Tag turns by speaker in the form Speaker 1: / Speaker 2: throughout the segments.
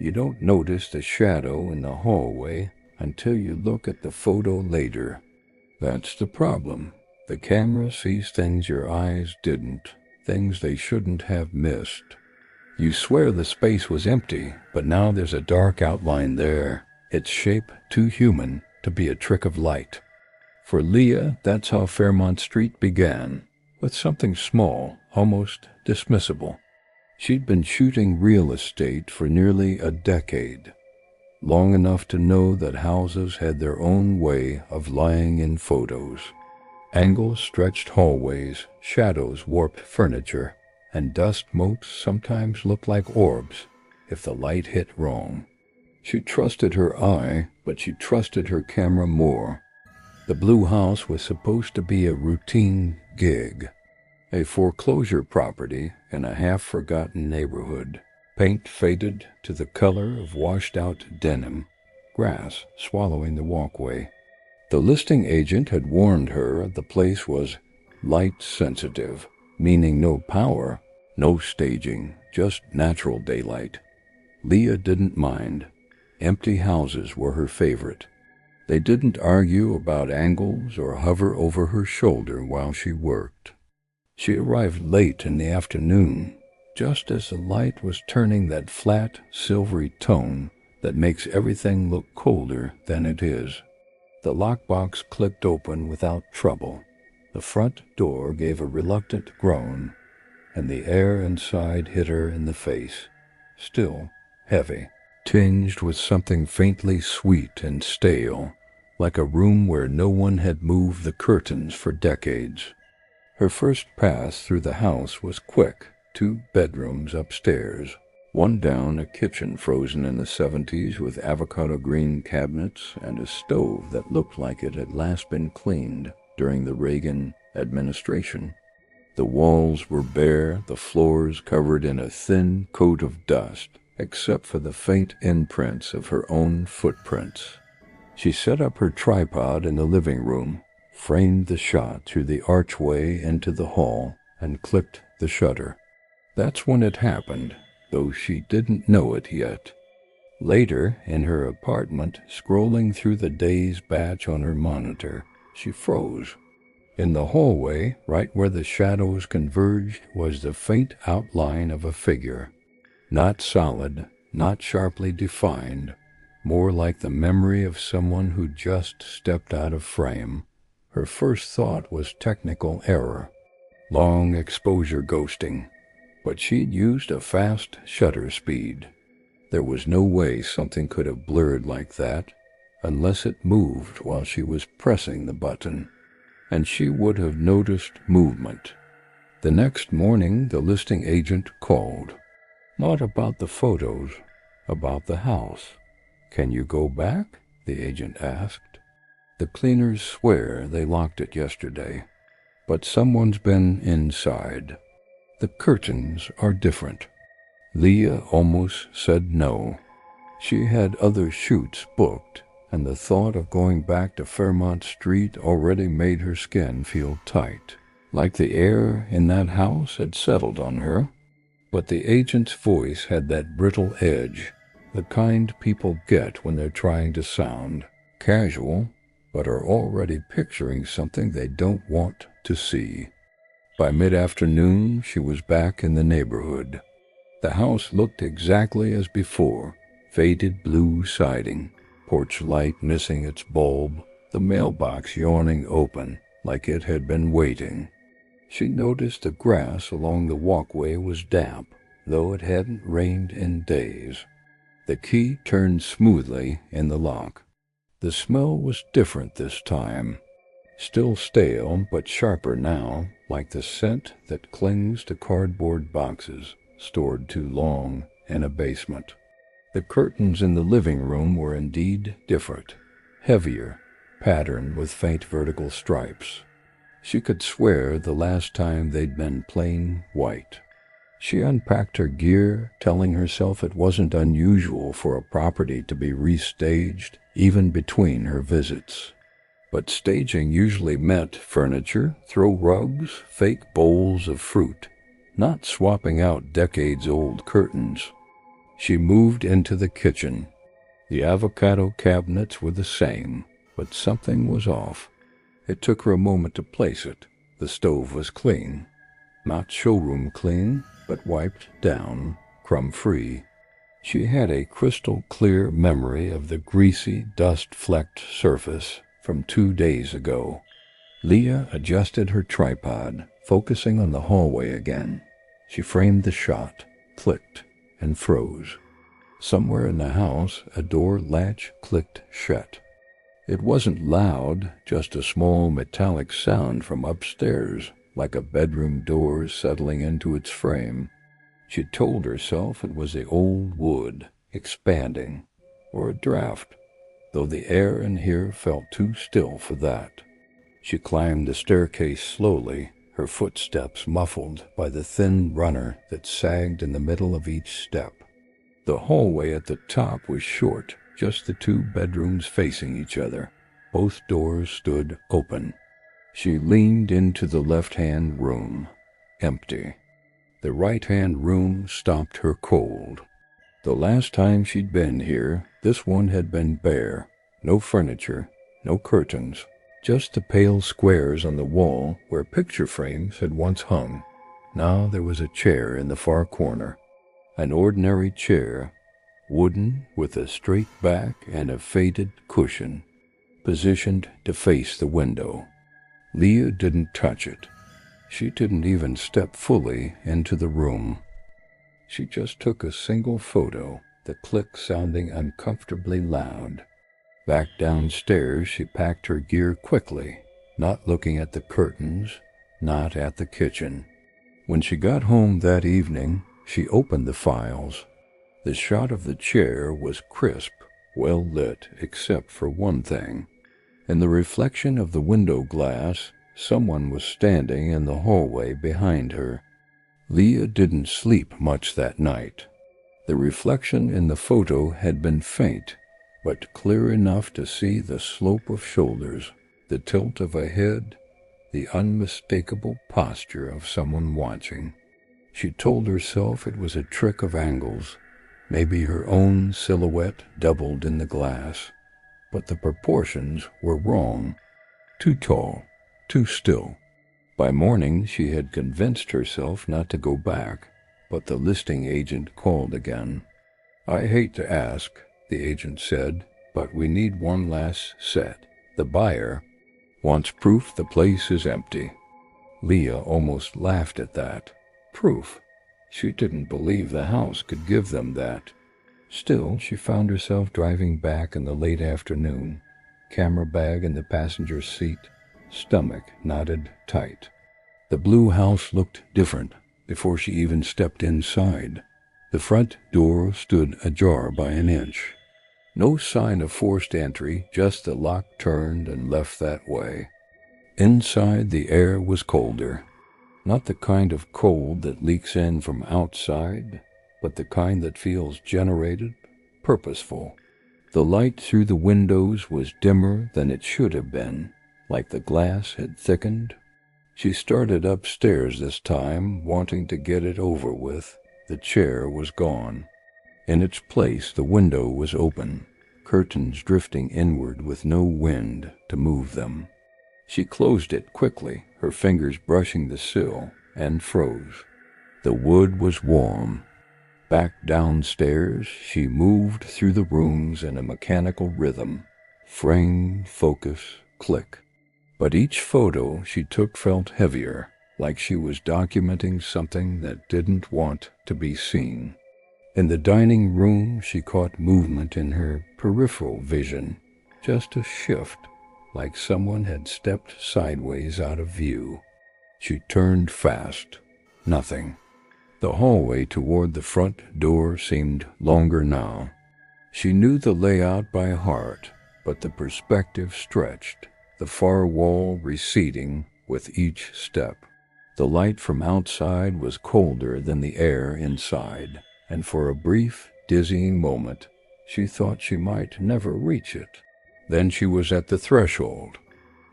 Speaker 1: You don't notice the shadow in the hallway until you look at the photo later. That's the problem. The camera sees things your eyes didn't, things they shouldn't have missed. You swear the space was empty, but now there's a dark outline there, its shape too human to be a trick of light. For Leah, that's how Fairmont Street began, with something small, almost dismissible. She'd been shooting real estate for nearly a decade, long enough to know that houses had their own way of lying in photos. Angles stretched hallways, shadows warped furniture, and dust motes sometimes looked like orbs if the light hit wrong. She trusted her eye, but she trusted her camera more. The Blue House was supposed to be a routine gig, a foreclosure property in a half-forgotten neighborhood, paint faded to the color of washed-out denim, grass swallowing the walkway. The listing agent had warned her the place was light-sensitive, meaning no power, no staging, just natural daylight. Leah didn't mind. Empty houses were her favorite. They didn't argue about angles or hover over her shoulder while she worked. She arrived late in the afternoon, just as the light was turning that flat, silvery tone that makes everything look colder than it is. The lockbox clicked open without trouble. The front door gave a reluctant groan, and the air inside hit her in the face, still heavy, tinged with something faintly sweet and stale, like a room where no one had moved the curtains for decades. Her first pass through the house was quick. 2 bedrooms upstairs, one down, a kitchen frozen in the 70s with avocado green cabinets and a stove that looked like it had last been cleaned during the Reagan administration. The walls were bare, the floors covered in a thin coat of dust, except for the faint imprints of her own footprints. She set up her tripod in the living room, framed the shot through the archway into the hall, and clicked the shutter. That's when it happened, though she didn't know it yet. Later, in her apartment, scrolling through the day's batch on her monitor, she froze. In the hallway, right where the shadows converged, was the faint outline of a figure. Not solid, not sharply defined, more like the memory of someone who just stepped out of frame. Her first thought was technical error, long exposure ghosting, but she'd used a fast shutter speed. There was no way something could have blurred like that, unless it moved while she was pressing the button, and she would have noticed movement. The next morning, the listing agent called. Not about the photos, about the house. "Can you go back?" the agent asked. "The cleaners swear they locked it yesterday, but someone's been inside. The curtains are different." Leah almost said no. She had other shoots booked, and the thought of going back to Fairmont Street already made her skin feel tight, like the air in that house had settled on her. But the agent's voice had that brittle edge, the kind people get when they're trying to sound casual, but are already picturing something they don't want to see. By mid-afternoon, she was back in the neighborhood. The house looked exactly as before, faded blue siding, porch light missing its bulb, the mailbox yawning open like it had been waiting. She noticed the grass along the walkway was damp, though it hadn't rained in days. The key turned smoothly in the lock. The smell was different this time. Still stale, but sharper now, like the scent that clings to cardboard boxes stored too long in a basement. The curtains in the living room were indeed different, heavier, patterned with faint vertical stripes. She could swear the last time they'd been plain white. She unpacked her gear, telling herself it wasn't unusual for a property to be restaged, even between her visits. But staging usually meant furniture, throw rugs, fake bowls of fruit, not swapping out decades-old curtains. She moved into the kitchen. The avocado cabinets were the same, but something was off. It took her a moment to place it. The stove was clean. Not showroom clean, but wiped down, crumb-free. She had a crystal-clear memory of the greasy, dust-flecked surface from 2 days ago. Leah adjusted her tripod, focusing on the hallway again. She framed the shot, clicked, and froze. Somewhere in the house, a door latch clicked shut. It wasn't loud, just a small metallic sound from upstairs, like a bedroom door settling into its frame. She told herself it was the old wood, expanding, or a draft, though the air in here felt too still for that. She climbed the staircase slowly, her footsteps muffled by the thin runner that sagged in the middle of each step. The hallway at the top was short, just the 2 bedrooms facing each other. Both doors stood open. She leaned into the left-hand room. Empty. The right-hand room stopped her cold. The last time she'd been here, this one had been bare. No furniture, no curtains, just the pale squares on the wall where picture frames had once hung. Now there was a chair in the far corner. An ordinary chair, wooden with a straight back and a faded cushion, positioned to face the window. Leah didn't touch it. She didn't even step fully into the room. She just took a single photo, the click sounding uncomfortably loud. Back downstairs, she packed her gear quickly, not looking at the curtains, not at the kitchen. When she got home that evening, she opened the files. The shot of the chair was crisp, well lit, except for one thing. In the reflection of the window glass, someone was standing in the hallway behind her. Leah didn't sleep much that night. The reflection in the photo had been faint, but clear enough to see the slope of shoulders, the tilt of a head, the unmistakable posture of someone watching. She told herself it was a trick of angles, maybe her own silhouette doubled in the glass, but the proportions were wrong. Too tall, too still. By morning she had convinced herself not to go back, but the listing agent called again. "I hate to ask," the agent said, "but we need one last set. The buyer wants proof the place is empty." Leah almost laughed at that. Proof. She didn't believe the house could give them that. Still, she found herself driving back in the late afternoon, camera bag in the passenger seat, stomach knotted tight. The blue house looked different before she even stepped inside. The front door stood ajar by an inch. No sign of forced entry, just the lock turned and left that way. Inside, the air was colder. Not the kind of cold that leaks in from outside, but the kind that feels generated, purposeful. The light through the windows was dimmer than it should have been, like the glass had thickened. She started upstairs this time, wanting to get it over with. The chair was gone. In its place, the window was open, curtains drifting inward with no wind to move them. She closed it quickly, her fingers brushing the sill, and froze. The wood was warm. Back downstairs, she moved through the rooms in a mechanical rhythm. Frame, focus, click. But each photo she took felt heavier, like she was documenting something that didn't want to be seen. In the dining room, she caught movement in her peripheral vision, just a shift, like someone had stepped sideways out of view. She turned fast. Nothing. The hallway toward the front door seemed longer now. She knew the layout by heart, but the perspective stretched, the far wall receding with each step. The light from outside was colder than the air inside, and for a brief, dizzying moment, she thought she might never reach it. Then she was at the threshold.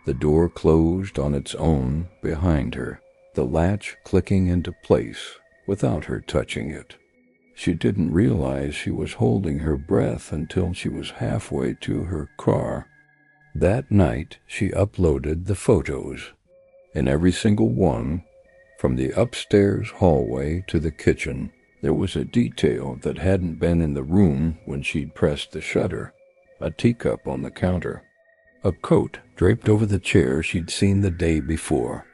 Speaker 1: The door closed on its own behind her, the latch clicking into place without her touching it. She didn't realize she was holding her breath until she was halfway to her car. That night, she uploaded the photos. In every single one, from the upstairs hallway to the kitchen, there was a detail that hadn't been in the room when she'd pressed the shutter. A teacup on the counter, a coat draped over the chair she'd seen the day before,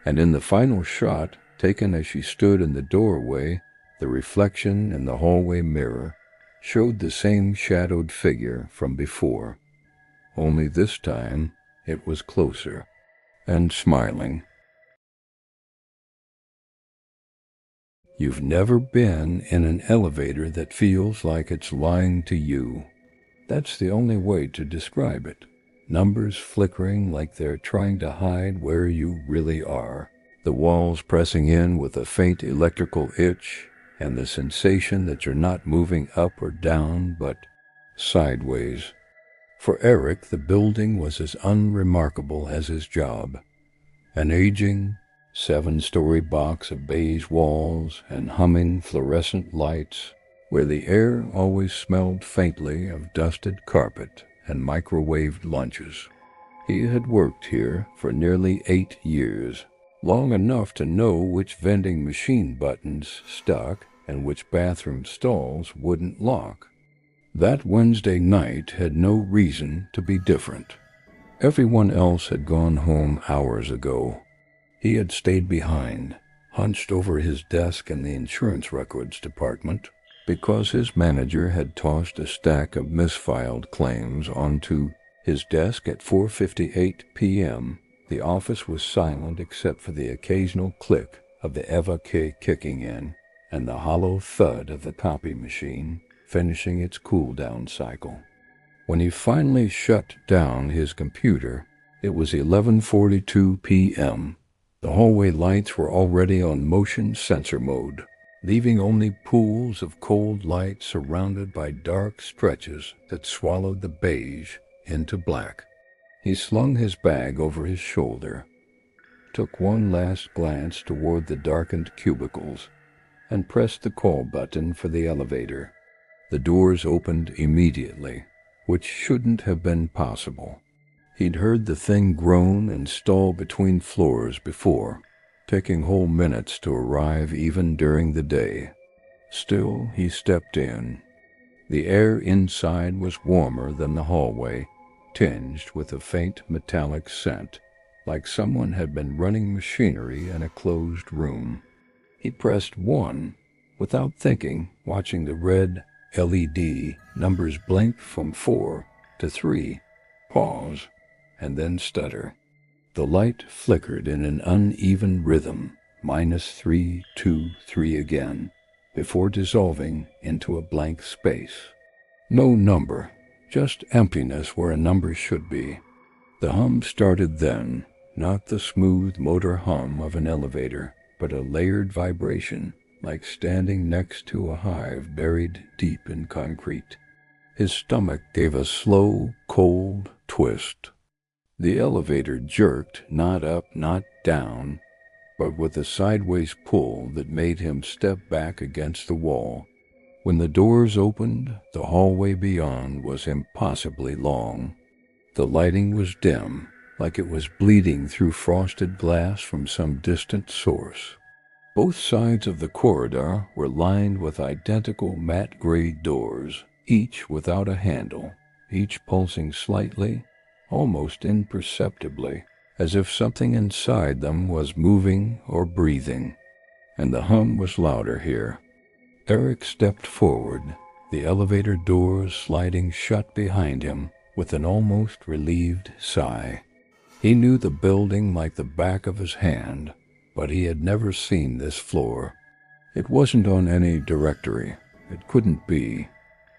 Speaker 1: and in the final shot, taken as she stood in the doorway, the reflection in the hallway mirror showed the same shadowed figure from before. Only this time, it was closer and smiling. You've never been in an elevator that feels like it's lying to you. That's the only way to describe it. Numbers flickering like they're trying to hide where you really are. The walls pressing in with a faint electrical itch, and the sensation that you're not moving up or down, but sideways. For Eric, the building was as unremarkable as his job. An aging, 7-story box of beige walls and humming fluorescent lights, where the air always smelled faintly of dusted carpet and microwaved lunches. He had worked here for nearly 8 years, long enough to know which vending machine buttons stuck and which bathroom stalls wouldn't lock. That Wednesday night had no reason to be different. Everyone else had gone home hours ago. He had stayed behind, hunched over his desk in the insurance records department, because his manager had tossed a stack of misfiled claims onto his desk at 4:58 p.m. The office was silent except for the occasional click of the Eva K kicking in and the hollow thud of the copy machine finishing its cool-down cycle. When he finally shut down his computer, it was 11:42 p.m. The hallway lights were already on motion sensor mode, leaving only pools of cold light surrounded by dark stretches that swallowed the beige into black. He slung his bag over his shoulder, took one last glance toward the darkened cubicles, and pressed the call button for the elevator. The doors opened immediately, which shouldn't have been possible. He'd heard the thing groan and stall between floors before, taking whole minutes to arrive even during the day. Still, he stepped in. The air inside was warmer than the hallway, tinged with a faint metallic scent, like someone had been running machinery in a closed room. He pressed 1, without thinking, watching the red LED numbers blink from 4 to 3, pause, and then stutter. The light flickered in an uneven rhythm, -3, 2, 3 again, before dissolving into a blank space. No number, just emptiness where a number should be. The hum started then, not the smooth motor hum of an elevator, but a layered vibration, like standing next to a hive buried deep in concrete. His stomach gave a slow, cold twist. The elevator jerked, not up, not down, but with a sideways pull that made him step back against the wall. When the doors opened, the hallway beyond was impossibly long. The lighting was dim, like it was bleeding through frosted glass from some distant source. Both sides of the corridor were lined with identical matte gray doors, each without a handle, each pulsing slightly, almost imperceptibly, as if something inside them was moving or breathing. And the hum was louder here. Eric stepped forward, the elevator doors sliding shut behind him with an almost relieved sigh. He knew the building like the back of his hand, but he had never seen this floor. It wasn't on any directory. It couldn't be.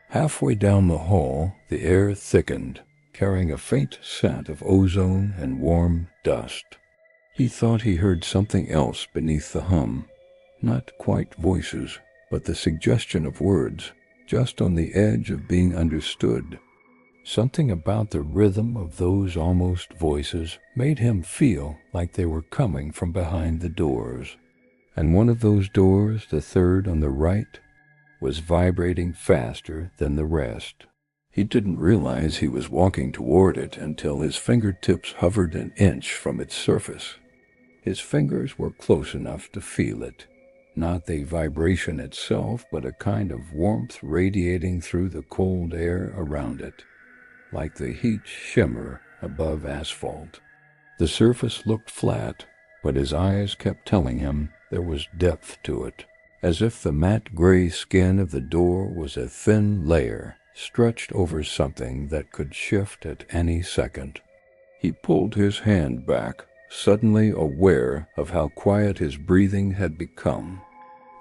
Speaker 1: Halfway down the hall, the air thickened, carrying a faint scent of ozone and warm dust. He thought he heard something else beneath the hum. Not quite voices, but the suggestion of words, just on the edge of being understood. Something about the rhythm of those almost voices made him feel like they were coming from behind the doors. And one of those doors, the third on the right, was vibrating faster than the rest. He didn't realize he was walking toward it until his fingertips hovered an inch from its surface. His fingers were close enough to feel it, not the vibration itself, but a kind of warmth radiating through the cold air around it, like the heat shimmer above asphalt. The surface looked flat, but his eyes kept telling him there was depth to it, as if the matte gray skin of the door was a thin layer stretched over something that could shift at any second. He pulled his hand back, suddenly aware of how quiet his breathing had become.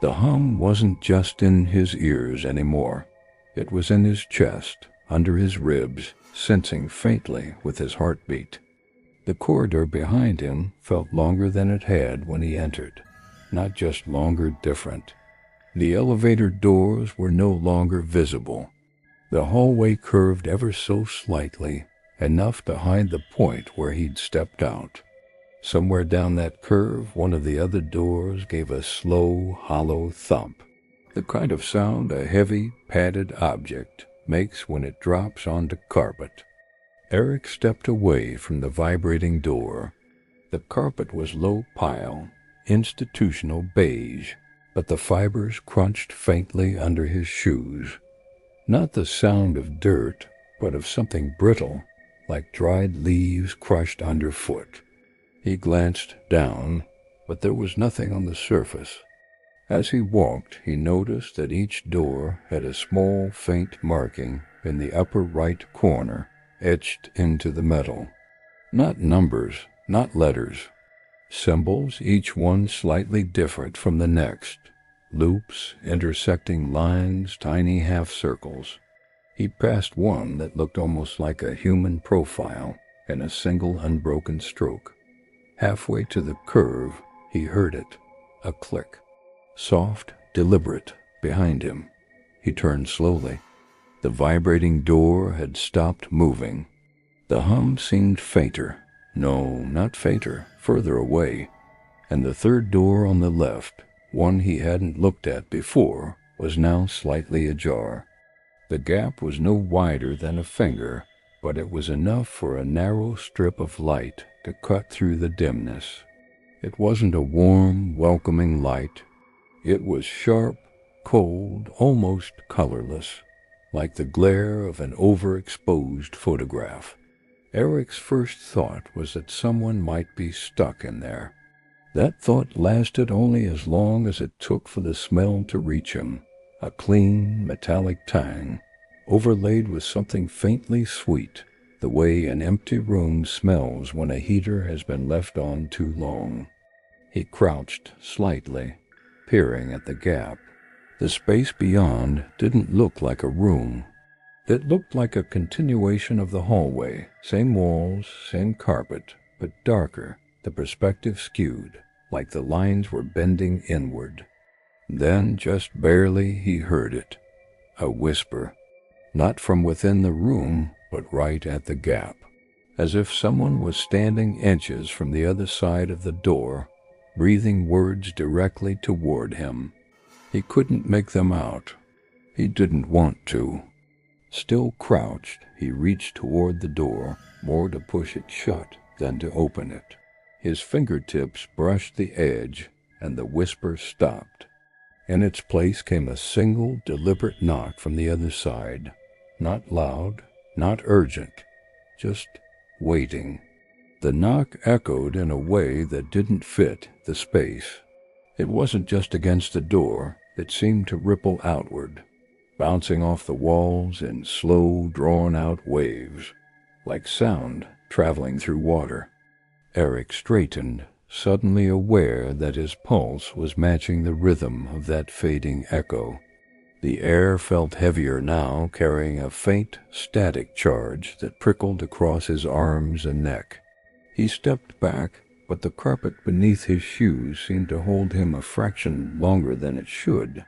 Speaker 1: The hum wasn't just in his ears anymore. It was in his chest, under his ribs, sensing faintly with his heartbeat. The corridor behind him felt longer than it had when he entered. Not just longer, different. The elevator doors were no longer visible. The hallway curved ever so slightly, enough to hide the point where he'd stepped out. Somewhere down that curve, one of the other doors gave a slow, hollow thump, the kind of sound a heavy, padded object makes when it drops onto carpet. Eric stepped away from the vibrating door. The carpet was low pile, institutional beige, but the fibers crunched faintly under his shoes. Not the sound of dirt, but of something brittle, like dried leaves crushed underfoot. He glanced down, but there was nothing on the surface. As he walked, he noticed that each door had a small, faint marking in the upper right corner, etched into the metal. Not numbers, not letters. Symbols, each one slightly different from the next. Loops, intersecting lines, tiny half-circles. He passed one that looked almost like a human profile in a single unbroken stroke. Halfway to the curve, he heard it, a click. Soft, deliberate, behind him. He turned slowly. The vibrating door had stopped moving. The hum seemed fainter. No, not fainter, further away. And the third door on the left, one he hadn't looked at before, was now slightly ajar. The gap was no wider than a finger, but it was enough for a narrow strip of light to cut through the dimness. It wasn't a warm, welcoming light. It was sharp, cold, almost colorless, like the glare of an overexposed photograph. Eric's first thought was that someone might be stuck in there. That thought lasted only as long as it took for the smell to reach him, a clean, metallic tang, overlaid with something faintly sweet, the way an empty room smells when a heater has been left on too long. He crouched slightly, peering at the gap. The space beyond didn't look like a room. It looked like a continuation of the hallway, same walls, same carpet, but darker, the perspective skewed, like the lines were bending inward. Then, just barely, he heard it. A whisper. Not from within the room, but right at the gap. As if someone was standing inches from the other side of the door, breathing words directly toward him. He couldn't make them out. He didn't want to. Still crouched, he reached toward the door, more to push it shut than to open it. His fingertips brushed the edge, and the whisper stopped. In its place came a single, deliberate knock from the other side. Not loud, not urgent, just waiting. The knock echoed in a way that didn't fit the space. It wasn't just against the door, it seemed to ripple outward, bouncing off the walls in slow, drawn-out waves, like sound traveling through water. Eric straightened, suddenly aware that his pulse was matching the rhythm of that fading echo. The air felt heavier now, carrying a faint, static charge that prickled across his arms and neck. He stepped back, but the carpet beneath his shoes seemed to hold him a fraction longer than it should,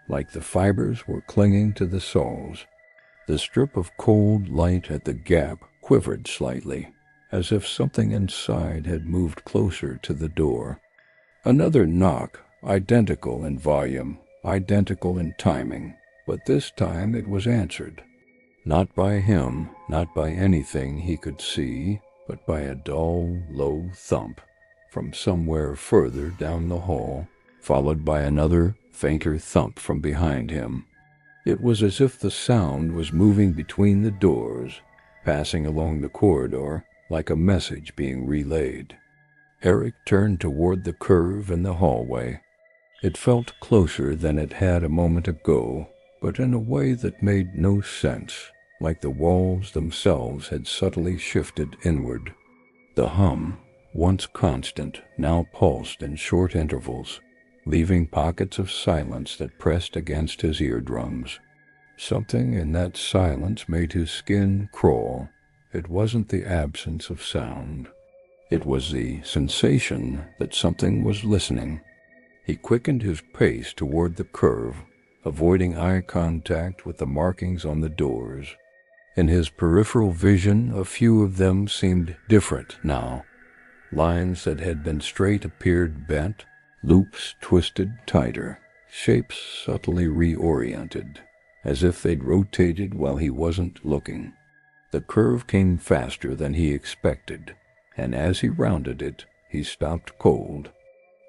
Speaker 1: like the fibers were clinging to the soles. The strip of cold light at the gap quivered slightly, as if something inside had moved closer to the door. Another knock, identical in volume, identical in timing. but this time it was answered. Not by him, not by anything he could see, but by a dull, low thump from somewhere further down the hall, followed by another, fainter thump from behind him. It was as if the sound was moving between the doors, passing along the corridor like a message being relayed. Eric turned toward the curve in the hallway. It felt closer than it had a moment ago, but in a way that made no sense, like the walls themselves had subtly shifted inward. The hum, once constant, now pulsed in short intervals, leaving pockets of silence that pressed against his eardrums. Something in that silence made his skin crawl. It wasn't the absence of sound. It was the sensation that something was listening. He quickened his pace toward the curve, avoiding eye contact with the markings on the doors. In his peripheral vision, a few of them seemed different now. Lines that had been straight appeared bent, loops twisted tighter, shapes subtly reoriented, as if they'd rotated while he wasn't looking. The curve came faster than he expected, and as he rounded it, he stopped cold.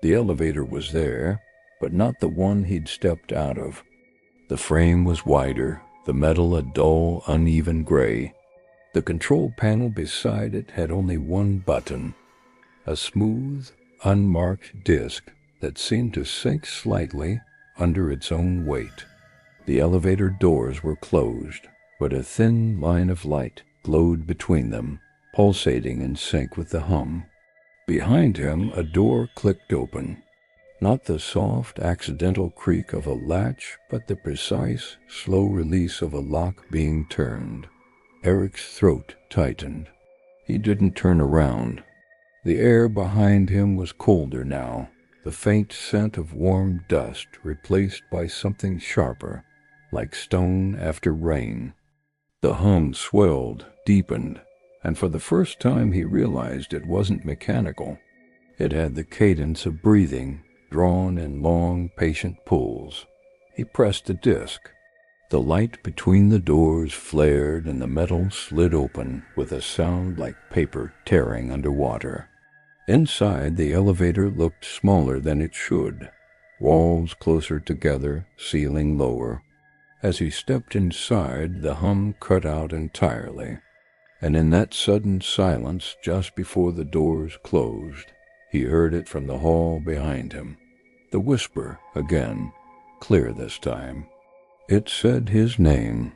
Speaker 1: The elevator was there, but not the one he'd stepped out of. The frame was wider, the metal a dull, uneven gray. The control panel beside it had only one button, a smooth, unmarked disc that seemed to sink slightly under its own weight. The elevator doors were closed, but a thin line of light glowed between them, pulsating in sync with the hum. Behind him, a door clicked open. Not the soft, accidental creak of a latch, but the precise, slow release of a lock being turned. Eric's throat tightened. He didn't turn around. The air behind him was colder now, the faint scent of warm dust replaced by something sharper, like stone after rain. The hum swelled, deepened, and for the first time he realized it wasn't mechanical. It had the cadence of breathing, drawn in long, patient pulls. He pressed the disc. The light between the doors flared and the metal slid open with a sound like paper tearing underwater. Inside, the elevator looked smaller than it should, walls closer together, ceiling lower. As he stepped inside, the hum cut out entirely, and in that sudden silence just before the doors closed, he heard it from the hall behind him. The whisper again, clear this time. It said his name,